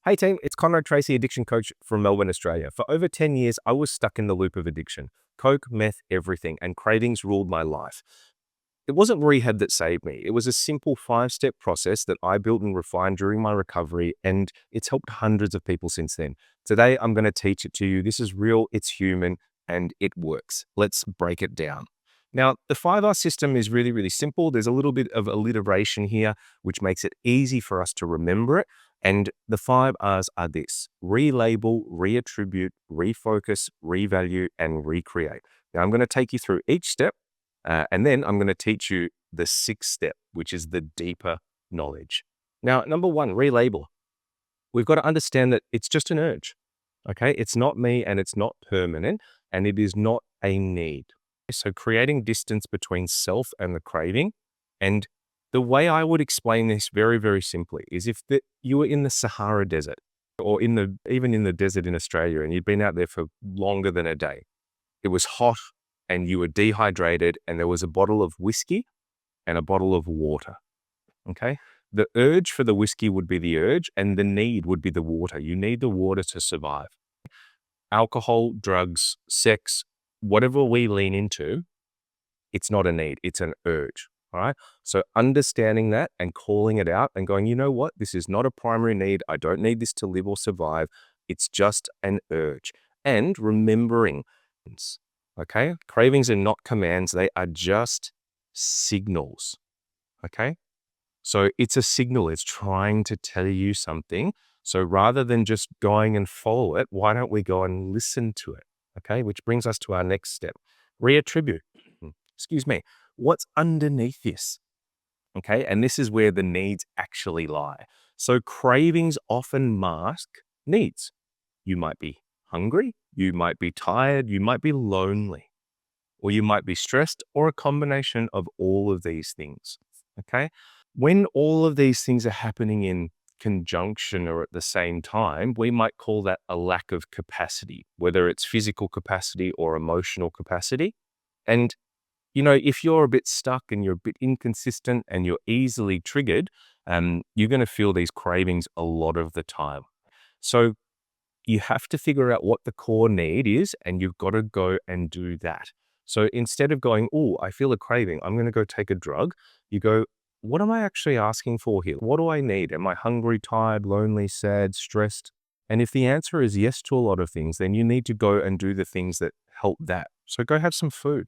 Hey team, it's Conrad Tracy, addiction coach from Melbourne, Australia. For over 10 years, I was stuck in the loop of addiction. Coke, meth, everything, and cravings ruled my life. It wasn't rehab that saved me. It was a simple 5-step process that I built and refined during my recovery, and it's helped hundreds of people since then. Today, I'm going to teach it to you. This is real, it's human, and it works. Let's break it down. Now, the 5R system is really, really simple. There's a little bit of alliteration here, which makes it easy for us to remember it. And the 5Rs are this: relabel, reattribute, refocus, revalue, and recreate. Now, I'm going to take you through each step, and then I'm going to teach you the 6th step, which is the deeper knowledge. Now, number 1, relabel. We've got to understand that it's just an urge, okay? It's not me, and it's not permanent, and it is not a need. So creating distance between self and the craving. And the way I would explain this very, very simply is if you were in the Sahara Desert or even in the desert in Australia, and you'd been out there for longer than a day. It was hot and you were dehydrated, and there was a bottle of whiskey and a bottle of water. Okay. The urge for the whiskey would be the urge, and the need would be the water. You need the water to survive. Alcohol, drugs, sex, whatever we lean into, it's not a need, it's an urge. All right. So understanding that and calling it out and going, you know what? This is not a primary need. I don't need this to live or survive. It's just an urge. And remembering, okay? Cravings are not commands. They are just signals. Okay. So it's a signal. It's trying to tell you something. So rather than just going and follow it, why don't we go and listen to it? Okay. Which brings us to our next step. Reattribute. Excuse me. What's underneath this? Okay. And this is where the needs actually lie. So cravings often mask needs. You might be hungry. You might be tired. You might be lonely. Or you might be stressed, or a combination of all of these things. Okay. When all of these things are happening in conjunction or at the same time, we might call that a lack of capacity, whether it's physical capacity or emotional capacity. And, if you're a bit stuck and you're a bit inconsistent and you're easily triggered, you're going to feel these cravings a lot of the time. So you have to figure out what the core need is, and you've got to go and do that. So instead of going, oh, I feel a craving, I'm going to go take a drug, you go, what am I actually asking for here? What do I need? Am I hungry, tired, lonely, sad, stressed? And if the answer is yes to a lot of things, then you need to go and do the things that help that. So go have some food,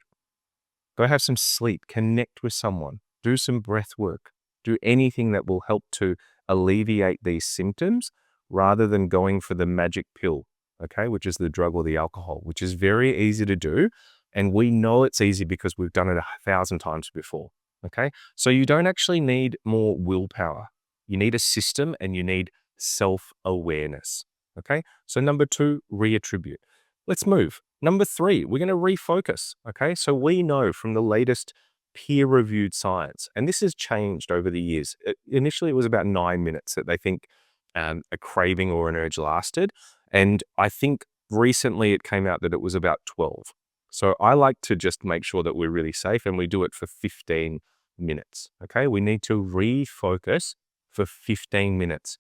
go have some sleep, connect with someone, do some breath work, do anything that will help to alleviate these symptoms rather than going for the magic pill, okay, which is the drug or the alcohol, which is very easy to do. And we know it's easy because we've done it 1,000 times before. Okay. So you don't actually need more willpower. You need a system, and you need self-awareness. Okay. So number 2, reattribute. Let's move. Number 3, we're going to refocus. Okay. So we know from the latest peer-reviewed science, and this has changed over the years. Initially, it was about 9 minutes that they think a craving or an urge lasted. And I think recently it came out that it was about 12. So I like to just make sure that we're really safe, and we do it for 15 minutes. Okay. We need to refocus for 15 minutes.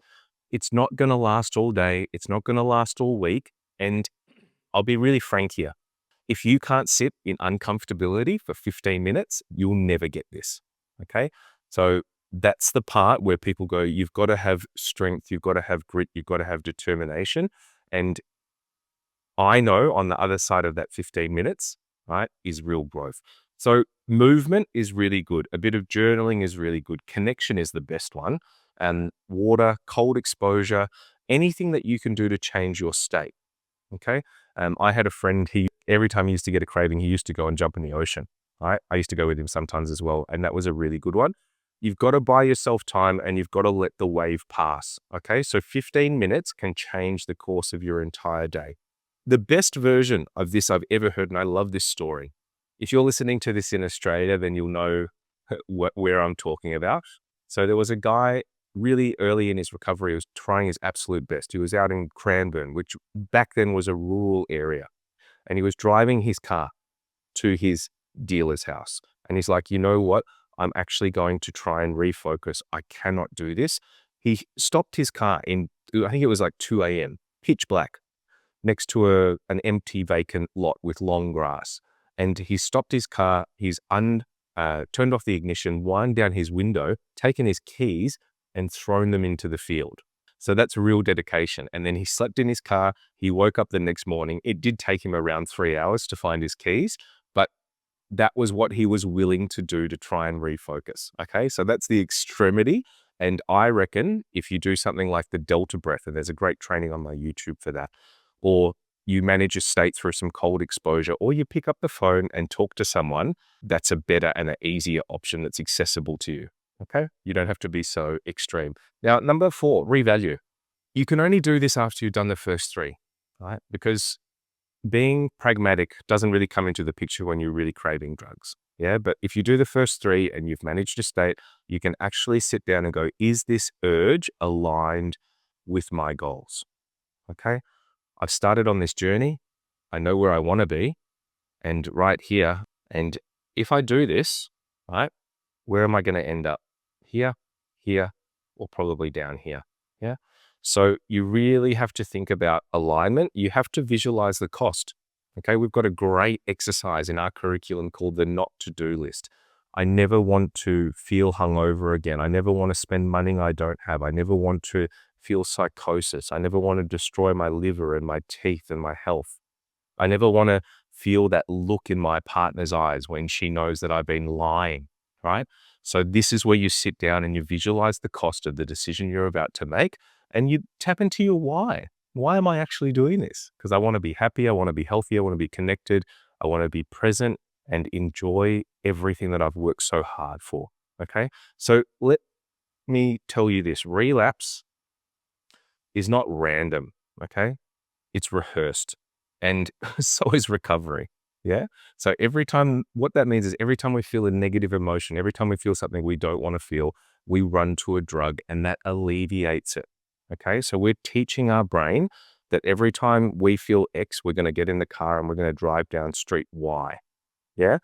It's not going to last all day. It's not going to last all week. And I'll be really frank here. If you can't sit in uncomfortability for 15 minutes, you'll never get this. Okay. So that's the part where people go, you've got to have strength, you've got to have grit, you've got to have determination. And I know on the other side of that 15 minutes, right, is real growth. So movement is really good. A bit of journaling is really good. Connection is the best one. And water, cold exposure, anything that you can do to change your state. Okay. I had a friend, every time he used to get a craving, he used to go and jump in the ocean. Right. I used to go with him sometimes as well. And that was a really good one. You've got to buy yourself time, and you've got to let the wave pass. Okay. So 15 minutes can change the course of your entire day. The best version of this I've ever heard, and I love this story. If you're listening to this in Australia, then you'll know where I'm talking about. So there was a guy really early in his recovery who was trying his absolute best. He was out in Cranbourne, which back then was a rural area. And he was driving his car to his dealer's house. And he's like, you know what? I'm actually going to try and refocus. I cannot do this. He stopped his car in I think it was like 2 a.m., pitch black, next to an empty vacant lot with long grass. And he stopped his car, turned off the ignition, wound down his window, taken his keys and thrown them into the field. So that's real dedication. And then he slept in his car. He woke up the next morning. It did take him around 3 hours to find his keys, but that was what he was willing to do to try and refocus. Okay. So that's the extremity. And I reckon if you do something like the Delta breath, and there's a great training on my YouTube for that, or you manage a state through some cold exposure, or you pick up the phone and talk to someone, that's a better and an easier option that's accessible to you. Okay. You don't have to be so extreme. Now, number 4, revalue. You can only do this after you've done the first 3, right? Because being pragmatic doesn't really come into the picture when you're really craving drugs. Yeah. But if you do the first 3 and you've managed a state, you can actually sit down and go, is this urge aligned with my goals? Okay. I've started on this journey. I know where I want to be and right here. And if I do this, right, where am I going to end up? Here, here, or probably down here. Yeah. So you really have to think about alignment. You have to visualize the cost. Okay. We've got a great exercise in our curriculum called the not to do list. I never want to feel hungover again. I never want to spend money I don't have. I never want to feel psychosis. I never want to destroy my liver and my teeth and my health. I never want to feel that look in my partner's eyes when she knows that I've been lying, right? So this is where you sit down and you visualize the cost of the decision you're about to make and you tap into your why. Why am I actually doing this? Because I want to be happy. I want to be healthy. I want to be connected. I want to be present and enjoy everything that I've worked so hard for. Okay. So let me tell you this, relapse is not random. Okay. It's rehearsed and so is recovery. Yeah. So every time, what that means is every time we feel a negative emotion, every time we feel something we don't want to feel, we run to a drug and that alleviates it. Okay. So we're teaching our brain that every time we feel X, we're going to get in the car and we're going to drive down street Y. Yeah.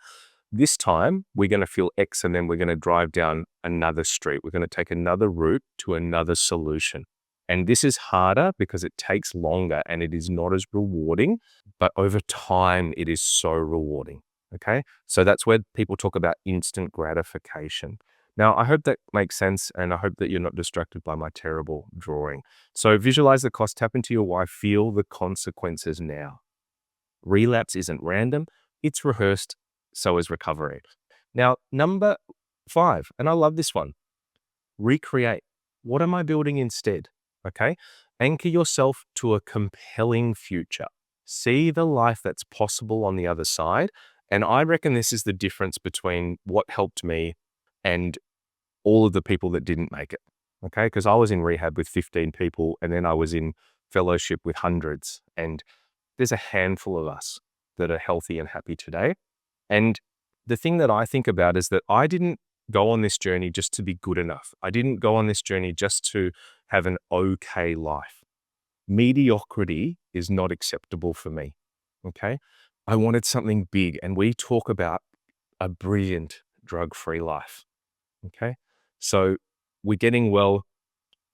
This time we're going to feel X and then we're going to drive down another street. We're going to take another route to another solution. And this is harder because it takes longer and it is not as rewarding, but over time it is so rewarding. Okay. So that's where people talk about instant gratification. Now, I hope that makes sense and I hope that you're not distracted by my terrible drawing. So visualize the cost, tap into your why, feel the consequences now. Relapse isn't random, it's rehearsed, so is recovery. Now, number 5, and I love this one, recreate. What am I building instead? Okay. Anchor yourself to a compelling future. See the life that's possible on the other side. And I reckon this is the difference between what helped me and all of the people that didn't make it. Okay. Because I was in rehab with 15 people and then I was in fellowship with hundreds. And there's a handful of us that are healthy and happy today. And the thing that I think about is that I didn't go on this journey just to be good enough. I didn't go on this journey just to have an okay life. Mediocrity is not acceptable for me. Okay. I wanted something big. And we talk about a brilliant drug-free life. Okay. So we're getting well.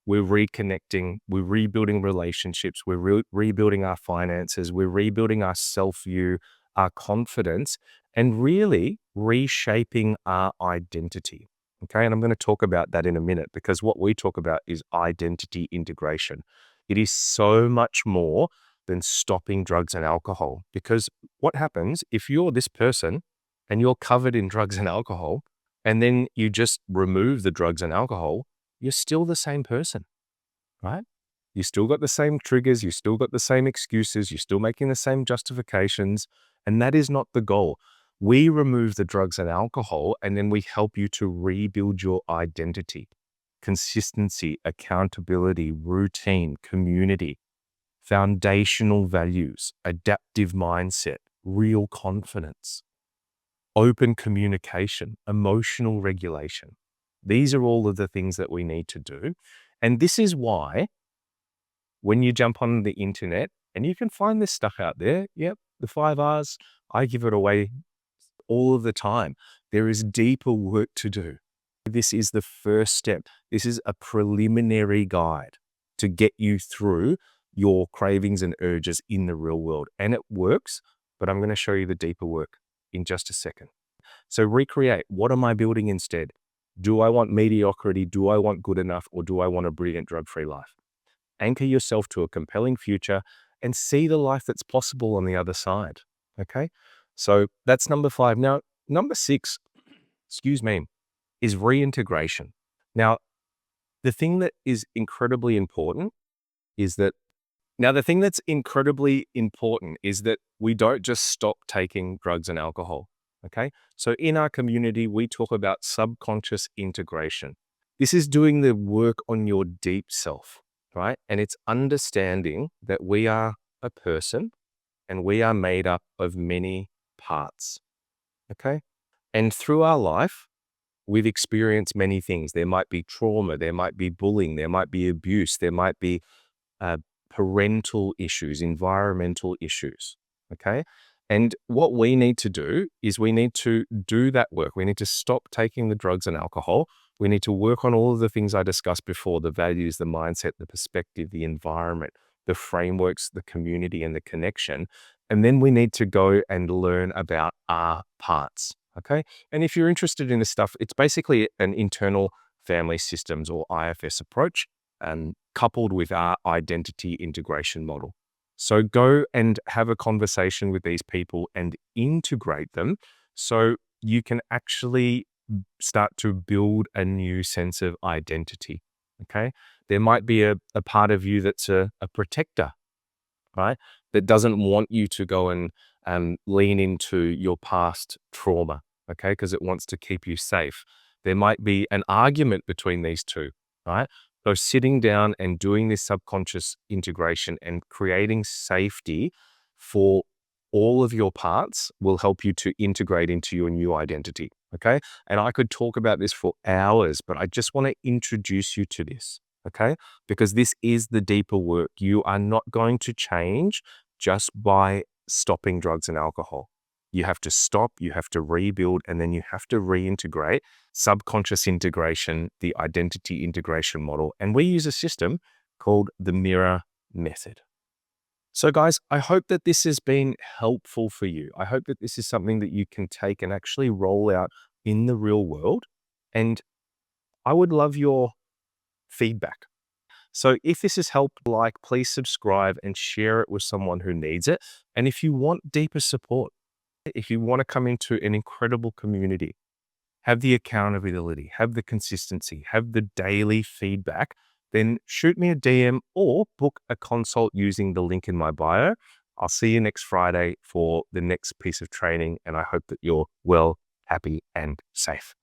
We're reconnecting, we're rebuilding relationships, we're rebuilding our finances, we're rebuilding our self-view, our confidence, and really reshaping our identity. Okay. And I'm going to talk about that in a minute because what we talk about is identity integration. It is so much more than stopping drugs and alcohol because what happens if you're this person and you're covered in drugs and alcohol and then you just remove the drugs and alcohol, you're still the same person, right? You still got the same triggers, you still got the same excuses, you're still making the same justifications, and that is not the goal. We remove the drugs and alcohol, and then we help you to rebuild your identity, consistency, accountability, routine, community, foundational values, adaptive mindset, real confidence, open communication, emotional regulation. These are all of the things that we need to do. And this is why when you jump on the internet and you can find this stuff out there, yep, the 5 R's, I give it away all of the time. There is deeper work to do. This is the first step. This is a preliminary guide. to get you through your cravings and urges in the real world. And it works, but I'm going to show you the deeper work in just a second. So recreate. What am I building instead? Do I want mediocrity? Do I want good enough? Or do I want a brilliant drug-free life? Anchor yourself to a compelling future and see the life that's possible on the other side. Okay. So that's number 5. Now, number 6, excuse me, is reintegration. Now, the thing that is incredibly important is that the thing that's incredibly important is that we don't just stop taking drugs and alcohol. Okay. So in our community, we talk about subconscious integration. This is doing the work on your deep self, right? And it's understanding that we are a person and we are made up of many parts. Okay. And through our life, we've experienced many things. There might be trauma, there might be bullying, there might be abuse, there might be uh, parental issues, environmental issues. Okay. And what we need to do is we need to do that work. We need to stop taking the drugs and alcohol. We need to work on all of the things I discussed before, the values, the mindset, the perspective, the environment, the frameworks, the community, and the connection. And then we need to go and learn about our parts. Okay. And if you're interested in this stuff, it's basically an internal family systems or IFS approach, coupled with our identity integration model. So go and have a conversation with these people and integrate them so you can actually start to build a new sense of identity. Okay. There might be a part of you that's a protector, right? That doesn't want you to go and lean into your past trauma, okay? Because it wants to keep you safe. There might be an argument between these two, right? So sitting down and doing this subconscious integration and creating safety for all of your parts will help you to integrate into your new identity, okay? And I could talk about this for hours, but I just want to introduce you to this, okay? Because this is the deeper work. You are not going to change just by stopping drugs and alcohol. You have to stop, you have to rebuild, and then you have to reintegrate subconscious integration, the identity integration model. And we use a system called the mirror method. So guys, I hope that this has been helpful for you. I hope that this is something that you can take and actually roll out in the real world. And I would love your feedback. So if this has helped, please subscribe and share it with someone who needs it. And if you want deeper support, if you want to come into an incredible community, have the accountability, have the consistency, have the daily feedback, then shoot me a DM or book a consult using the link in my bio. I'll see you next Friday for the next piece of training. And I hope that you're well, happy, and safe.